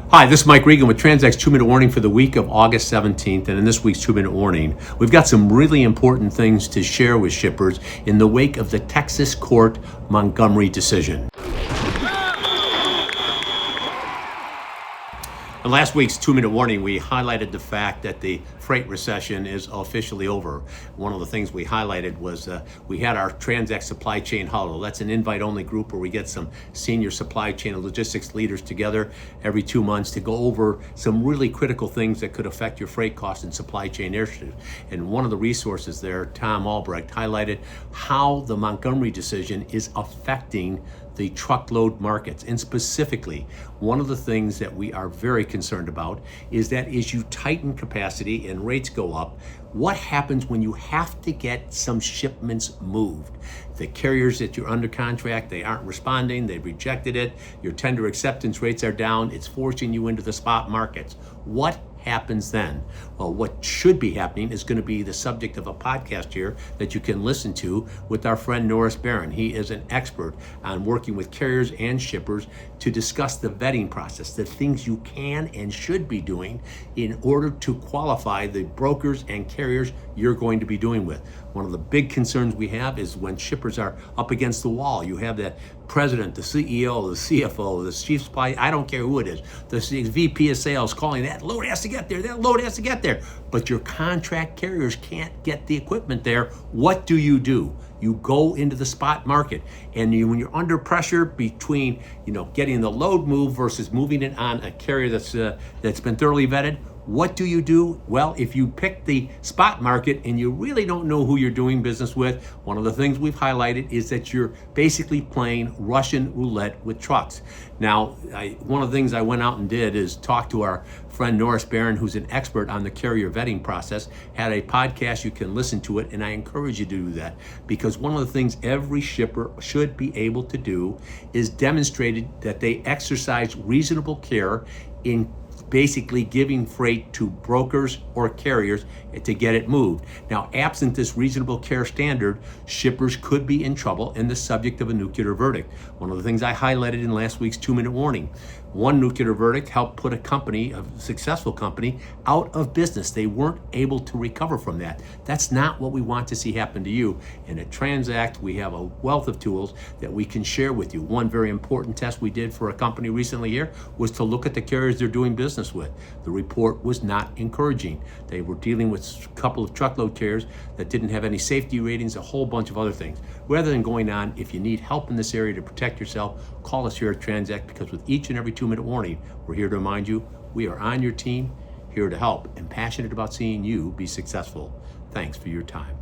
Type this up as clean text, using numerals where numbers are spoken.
Hi, this is Mike Regan with TransX's 2-Minute Warning for the week of August 17th. And in this week's 2-Minute Warning, we've got some really important things to share with shippers in the wake of the Texas court Montgomery decision. In last week's 2-Minute Warning, we highlighted the fact that the freight recession is officially over. One of the things we highlighted was we had our TransX Supply Chain Huddle. That's an invite-only group where we get some senior supply chain and logistics leaders together every 2 months to go over some really critical things that could affect your freight costs and supply chain initiatives. And one of the resources there, Tom Albrecht, highlighted how the Montgomery decision is affecting the truckload markets. And specifically, one of the things that we are very concerned about is that as you tighten capacity and rates go up, what happens when you have to get some shipments moved? The carriers that you're under contract, they aren't responding, they've rejected it, your tender acceptance rates are down, it's forcing you into the spot markets. What happens then? Well, what should be happening is going to be the subject of a podcast here that you can listen to with our friend Norris Barron. He is an expert on working with carriers and shippers to discuss the vetting process, the things you can and should be doing in order to qualify the brokers and carriers you're going to be doing with. One of the big concerns we have is when shippers are up against the wall. You have that president, the CEO, the CFO, the chief supply, I don't care who it is, the VP of sales calling, that load has to get there, that load has to get there. But your contract carriers can't get the equipment there. What do? You go into the spot market, and when you're under pressure between getting the load moved versus moving it on a carrier that's been thoroughly vetted, what do? Well, if you pick the spot market and you really don't know who you're doing business with, one of the things we've highlighted is that you're basically playing Russian roulette with trucks. Now, one of the things I went out and did is talk to our friend Norris Barron, who's an expert on the carrier vetting process, had a podcast, you can listen to it, and I encourage you to do that, because one of the things every shipper should be able to do is demonstrated that they exercise reasonable care in basically giving freight to brokers or carriers to get it moved. Now, absent this reasonable care standard, shippers could be in trouble and the subject of a nuclear verdict. One of the things I highlighted in last week's 2-Minute Warning, one nuclear verdict helped put a successful company, out of business. They weren't able to recover from that. That's not what we want to see happen to you. And at TransX, we have a wealth of tools that we can share with you. One very important test we did for a company recently here was to look at the carriers they're doing business with. The report was not encouraging. They were dealing with a couple of truckload carriers that didn't have any safety ratings, a whole bunch of other things. Rather than going on, if you need help in this area to protect yourself, call us here at TransX, because with each and every 2-minute warning, we're here to remind you we are on your team, here to help, and passionate about seeing you be successful. Thanks for your time.